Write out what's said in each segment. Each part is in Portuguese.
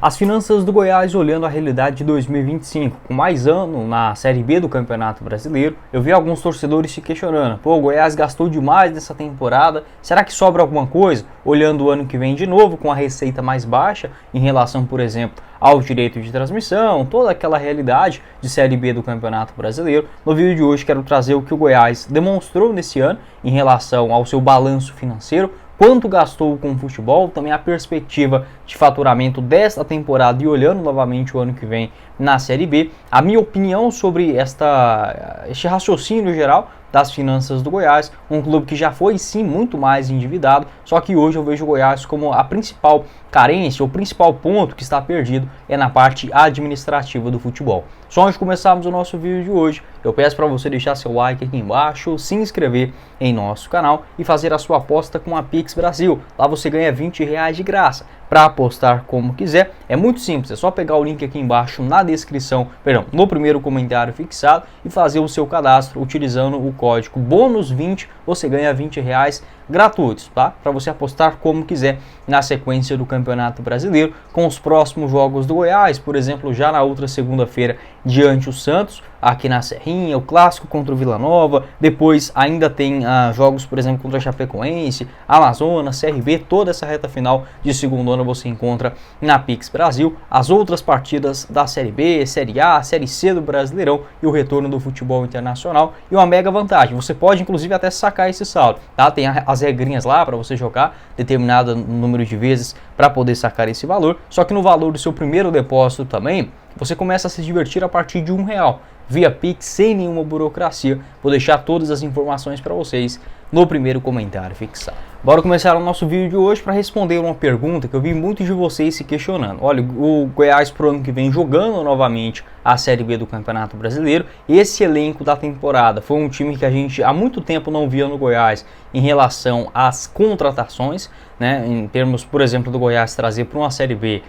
As finanças do Goiás olhando a realidade de 2025, com mais ano na Série B do Campeonato Brasileiro, eu vi alguns torcedores se questionando, o Goiás gastou demais nessa temporada, será que sobra alguma coisa? Olhando o ano que vem de novo, com a receita mais baixa, em relação, por exemplo, ao direito de transmissão, toda aquela realidade de Série B do Campeonato Brasileiro. No vídeo de hoje quero trazer o que o Goiás demonstrou nesse ano, em relação ao seu balanço financeiro, quanto gastou com o futebol, também a perspectiva de faturamento desta temporada e olhando novamente o ano que vem na Série B, a minha opinião sobre este raciocínio geral das finanças do Goiás, um clube que já foi sim muito mais endividado, só que hoje eu vejo o Goiás como a principal carência, o principal ponto que está perdido é na parte administrativa do futebol. Só antes de começarmos o nosso vídeo de hoje, eu peço para você deixar seu like aqui embaixo, se inscrever em nosso canal e fazer a sua aposta com a Pix Brasil. Lá você ganha R$20 de graça. Para apostar como quiser, é muito simples, é só pegar o link aqui embaixo na descrição, no primeiro comentário fixado e fazer o seu cadastro utilizando o código BONUS20, você ganha R$20 gratuitos, tá? Para você apostar como quiser na sequência do Campeonato Brasileiro, com os próximos jogos do Goiás, por exemplo, já na outra segunda-feira diante o Santos, aqui na Serrinha, o clássico contra o Vila Nova, depois ainda tem jogos, por exemplo, contra a Chapecoense, Amazonas, CRB, toda essa reta final de segundo ano você encontra na Pix Brasil, as outras partidas da Série B, Série A, Série C do Brasileirão e o retorno do futebol internacional e uma mega vantagem, você pode inclusive até sacar esse saldo, tá? Tem as regrinhas lá para você jogar determinado número de vezes para poder sacar esse valor, só que no valor do seu primeiro depósito também, você começa a se divertir a partir de R$1, via Pix, sem nenhuma burocracia. Vou deixar todas as informações para vocês no primeiro comentário fixado. Bora começar o nosso vídeo de hoje para responder uma pergunta que eu vi muitos de vocês se questionando. Olha, o Goiás pro ano que vem jogando novamente a Série B do Campeonato Brasileiro, esse elenco da temporada foi um time que a gente há muito tempo não via no Goiás em relação às contratações, né? Em termos, por exemplo, do Goiás trazer para uma Série B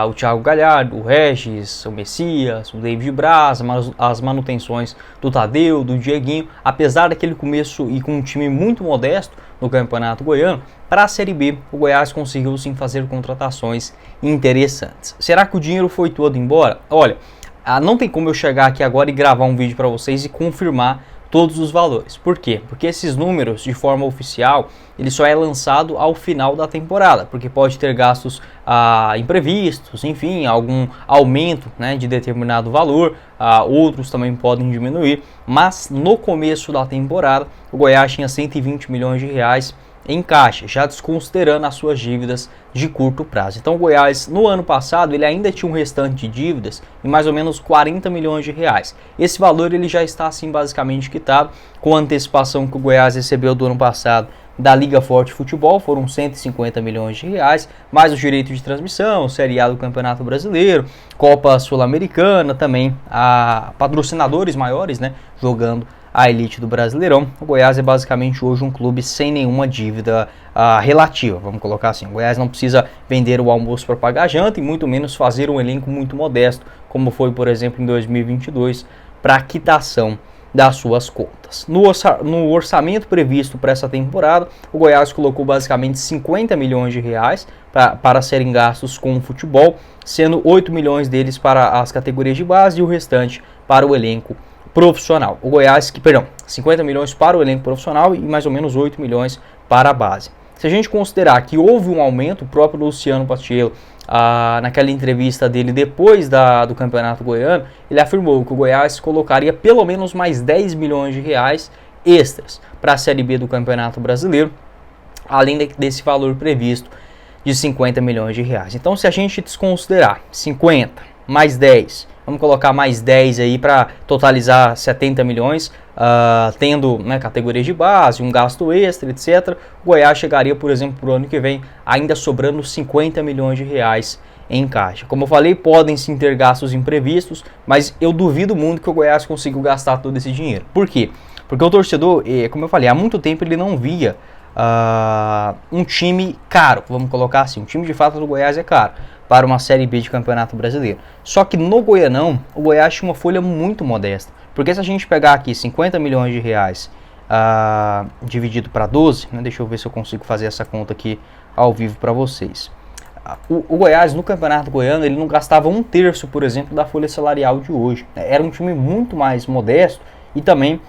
o Thiago Galhardo, o Regis, o Messias, o David Braz, as manutenções do Tadeu, do Dieguinho, apesar daquele começo e com um time muito modesto no Campeonato Goiano, para a Série B o Goiás conseguiu sim fazer contratações interessantes. Será que o dinheiro foi todo embora? Olha, não tem como eu chegar aqui agora e gravar um vídeo para vocês e confirmar todos os valores. Por quê? Porque esses números, de forma oficial, ele só é lançado ao final da temporada, porque pode ter gastos imprevistos, enfim, algum aumento, né, de determinado valor, outros também podem diminuir, mas no começo da temporada, o Goiás tinha 120 milhões de reais em caixa, já desconsiderando as suas dívidas de curto prazo. Então o Goiás, no ano passado, ele ainda tinha um restante de dívidas em mais ou menos 40 milhões de reais. Esse valor ele já está assim basicamente quitado, com a antecipação que o Goiás recebeu do ano passado da Liga Forte Futebol, foram 150 milhões de reais, mais o direito de transmissão, Série A do Campeonato Brasileiro, Copa Sul-Americana, também patrocinadores maiores, né, jogando a elite do Brasileirão. O Goiás é basicamente hoje um clube sem nenhuma dívida relativa, vamos colocar assim. O Goiás não precisa vender o almoço para pagar a janta e muito menos fazer um elenco muito modesto, como foi, por exemplo, em 2022, para a quitação das suas contas. No orçamento previsto para essa temporada, o Goiás colocou basicamente 50 milhões de reais para serem gastos com o futebol, sendo 8 milhões deles para as categorias de base e o restante para o elenco profissional. O Goiás, 50 milhões para o elenco profissional e mais ou menos 8 milhões para a base. Se a gente considerar que houve um aumento, o próprio Luciano Pastiello, naquela entrevista dele depois do Campeonato Goiano, ele afirmou que o Goiás colocaria pelo menos mais 10 milhões de reais extras para a Série B do Campeonato Brasileiro, além desse valor previsto de 50 milhões de reais. Então, se a gente desconsiderar 50 mais 10, vamos colocar mais 10 aí para totalizar 70 milhões, tendo, né, categorias de base, um gasto extra, etc. O Goiás chegaria, por exemplo, para o ano que vem, ainda sobrando 50 milhões de reais em caixa. Como eu falei, podem sim ter gastos imprevistos, mas eu duvido muito que o Goiás consiga gastar todo esse dinheiro. Por quê? Porque o torcedor, como eu falei, há muito tempo ele não via um time caro, vamos colocar assim, um time de fato do Goiás é caro para uma Série B de Campeonato Brasileiro. Só que no Goianão, o Goiás tinha uma folha muito modesta, porque se a gente pegar aqui 50 milhões de reais dividido para 12, né, deixa eu ver se eu consigo fazer essa conta aqui ao vivo para vocês. o Goiás no Campeonato Goiano ele não gastava 1/3, por exemplo, da folha salarial de hoje. Era um time muito mais modesto e também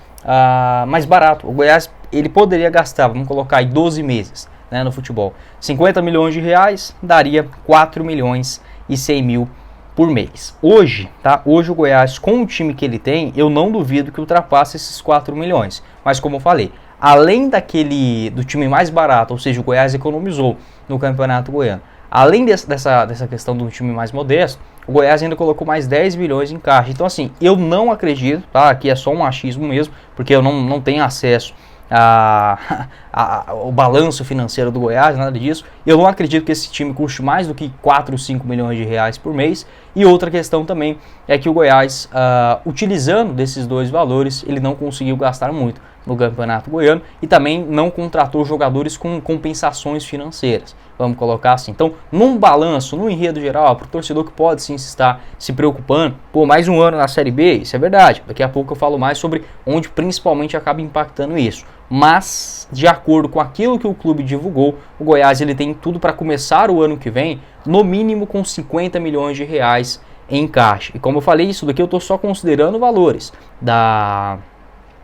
mais barato. O Goiás ele poderia gastar, vamos colocar aí 12 meses, né, no futebol, 50 milhões de reais, daria 4 milhões e 100 mil por mês. Hoje, tá? Hoje o Goiás, com o time que ele tem, eu não duvido que ultrapasse esses 4 milhões. Mas como eu falei, além do time mais barato, ou seja, o Goiás economizou no Campeonato Goiano, além dessa questão do time mais modesto, o Goiás ainda colocou mais 10 milhões em caixa. Então assim, eu não acredito, tá? Aqui é só um achismo mesmo, porque eu não tenho acesso o balanço financeiro do Goiás, nada disso. Eu não acredito que esse time custe mais do que 4, 5 milhões de reais por mês. E outra questão também é que o Goiás, utilizando desses dois valores, ele não conseguiu gastar muito no Campeonato Goiano e também não contratou jogadores com compensações financeiras, vamos colocar assim. Então, num balanço, num enredo geral, para o torcedor que pode sim estar se preocupando, pô, mais um ano na Série B, isso é verdade. Daqui a pouco eu falo mais sobre onde principalmente acaba impactando isso. Mas, de acordo com aquilo que o clube divulgou, o Goiás ele tem tudo para começar o ano que vem, no mínimo com 50 milhões de reais em caixa. E como eu falei, isso daqui eu estou só considerando valores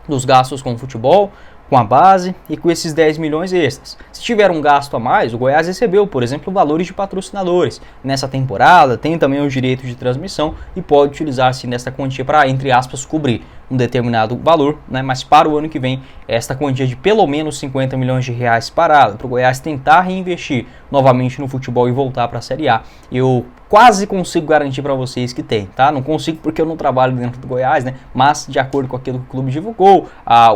dos gastos com o futebol, com a base e com esses 10 milhões extras. Se tiver um gasto a mais, o Goiás recebeu, por exemplo, valores de patrocinadores nessa temporada, tem também os direitos de transmissão e pode utilizar-se nessa quantia para, entre aspas, cobrir um determinado valor, né? Mas para o ano que vem, esta quantia de pelo menos 50 milhões de reais parada, para o Goiás tentar reinvestir novamente no futebol e voltar para a Série A, eu quase consigo garantir para vocês que tem, tá? Não consigo porque eu não trabalho dentro do Goiás, né? Mas de acordo com aquilo que o clube divulgou,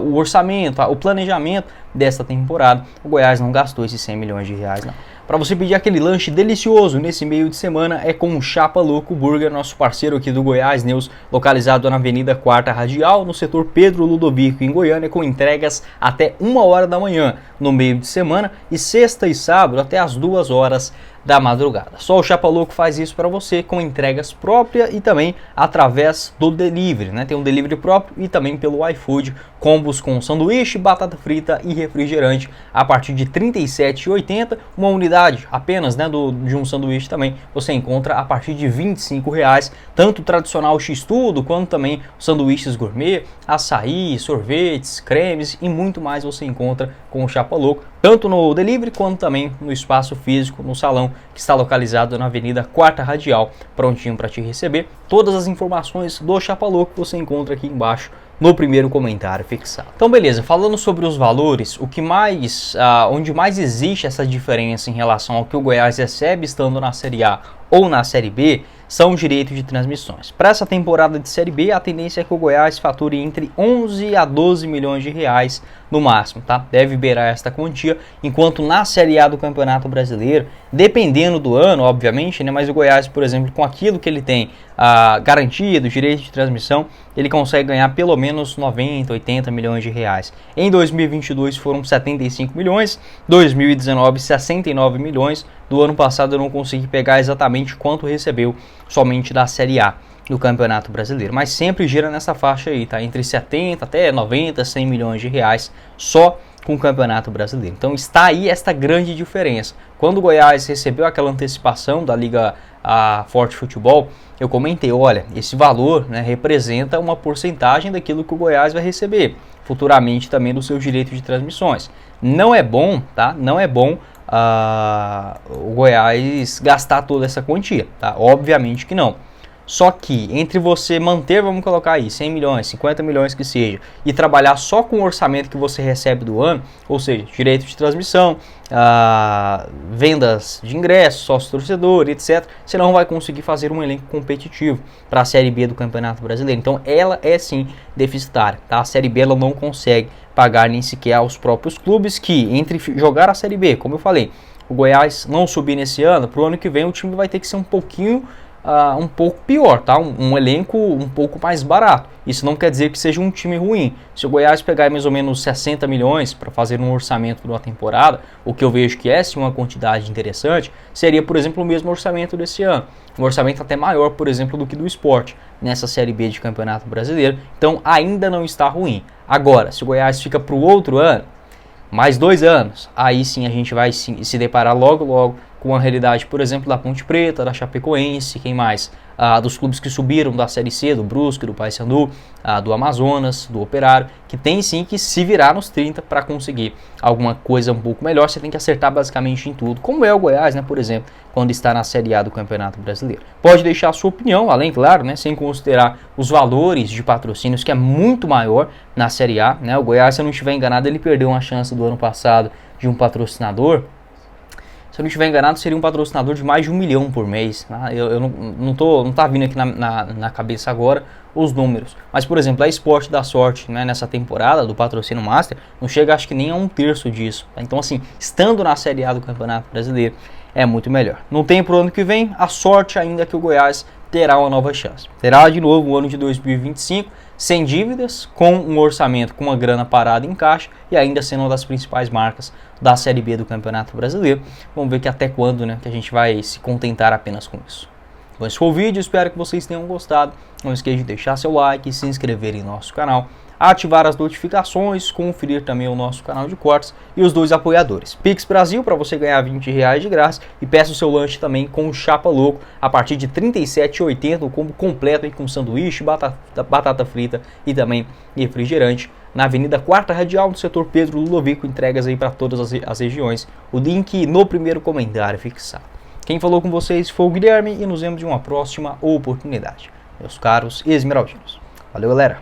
o orçamento, o planejamento desta temporada, o Goiás não gastou esses 100 milhões de reais, não. Para você pedir aquele lanche delicioso nesse meio de semana é com o Chapa Louco Burger, nosso parceiro aqui do Goiás News, localizado na Avenida 4ª Radial, no setor Pedro Ludovico, em Goiânia, com entregas até 1 hora da manhã no meio de semana e sexta e sábado até as 2 horas da madrugada. Só o Chapa Louco faz isso para você com entregas próprias e também através do delivery, né? Tem um delivery próprio e também pelo iFood, combos com sanduíche, batata frita e refrigerante a partir de R$ 37,80, uma unidade apenas, né, de um sanduíche também você encontra a partir de R$ 25,00, tanto o tradicional X-Tudo quanto também sanduíches gourmet, açaí, sorvetes, cremes e muito mais você encontra com o Chapa Louco, tanto no delivery quanto também no espaço físico, no salão que está localizado na Avenida 4ª Radial, prontinho para te receber. Todas as informações do Chapa Louco você encontra aqui embaixo no primeiro comentário fixado. Então beleza, falando sobre os valores, onde mais existe essa diferença em relação ao que o Goiás recebe estando na Série A ou na Série B, são os direitos de transmissões. Para essa temporada de Série B, a tendência é que o Goiás fature entre 11 a 12 milhões de reais no máximo, tá? Deve beirar esta quantia, enquanto na Série A do Campeonato Brasileiro, dependendo do ano, obviamente, né? Mas o Goiás, por exemplo, com aquilo que ele tem garantido, direito de transmissão, ele consegue ganhar pelo menos 90, 80 milhões de reais. Em 2022 foram 75 milhões, 2019 69 milhões, do ano passado eu não consegui pegar exatamente quanto recebeu somente da Série A do Campeonato Brasileiro, mas sempre gira nessa faixa aí, tá? Entre 70 até 90, 100 milhões de reais só com o Campeonato Brasileiro. Então está aí esta grande diferença. Quando o Goiás recebeu aquela antecipação da Liga Forte Futebol, eu comentei, olha, esse valor, né, representa uma porcentagem daquilo que o Goiás vai receber futuramente também do seu direito de transmissões. Não é bom, tá? Não é bom o Goiás gastar toda essa quantia, tá? Obviamente que não. Só que entre você manter, vamos colocar aí, 100 milhões, 50 milhões que seja, e trabalhar só com o orçamento que você recebe do ano, ou seja, direito de transmissão, vendas de ingressos, sócio-torcedor, etc., você não vai conseguir fazer um elenco competitivo para a Série B do Campeonato Brasileiro. Então ela é sim deficitária, tá? A Série B ela não consegue pagar nem sequer aos próprios clubes que, entre jogar a Série B, como eu falei, o Goiás não subir nesse ano, para o ano que vem o time vai ter que ser um pouco pior, tá? Um elenco um pouco mais barato. Isso não quer dizer que seja um time ruim. Se o Goiás pegar mais ou menos 60 milhões para fazer um orçamento de uma temporada, o que eu vejo que é sim uma quantidade interessante, seria, por exemplo, o mesmo orçamento desse ano. Um orçamento até maior, por exemplo, do que do Sport nessa Série B de Campeonato Brasileiro. Então ainda não está ruim. Agora, se o Goiás fica para o outro ano, mais 2 anos, aí sim a gente vai se deparar logo com a realidade, por exemplo, da Ponte Preta, da Chapecoense, quem mais? Dos clubes que subiram da Série C, do Brusque, do Paysandu, do Amazonas, do Operário, que tem sim que se virar nos 30 para conseguir alguma coisa um pouco melhor. Você tem que acertar basicamente em tudo, como é o Goiás, né, por exemplo, quando está na Série A do Campeonato Brasileiro. Pode deixar a sua opinião, além, claro, né, sem considerar os valores de patrocínios, que é muito maior na Série A, né? O Goiás, se eu não estiver enganado, ele perdeu uma chance do ano passado de um patrocinador. Se eu não estiver enganado, seria um patrocinador de mais de 1 milhão por mês. Né? Não tá vindo aqui na cabeça agora os números. Mas, por exemplo, a Esporte da Sorte, né, nessa temporada do patrocínio Master, não chega acho que nem a 1/3 disso. Tá? Então, assim, estando na Série A do Campeonato Brasileiro, é muito melhor. Não tem pro ano que vem, a sorte ainda que o Goiás terá uma nova chance. Terá de novo o ano de 2025, sem dívidas, com um orçamento com uma grana parada em caixa e ainda sendo uma das principais marcas da Série B do Campeonato Brasileiro. Vamos ver que até quando, né, que a gente vai se contentar apenas com isso. Então esse foi o vídeo, espero que vocês tenham gostado. Não esqueça de deixar seu like, se inscrever em nosso canal, ativar as notificações, conferir também o nosso canal de cortes e os 2 apoiadores. Pix Brasil para você ganhar R$20 de graça e peça o seu lanche também com o Chapa Louco a partir de R$ 37,80, o combo completo aí com sanduíche, batata frita e também refrigerante. Na Avenida 4ª Radial, no setor Pedro Ludovico, entregas aí para todas as regiões. O link no primeiro comentário fixado. Quem falou com vocês foi o Guilherme e nos vemos em uma próxima oportunidade. Meus caros esmeraldinos. Valeu, galera!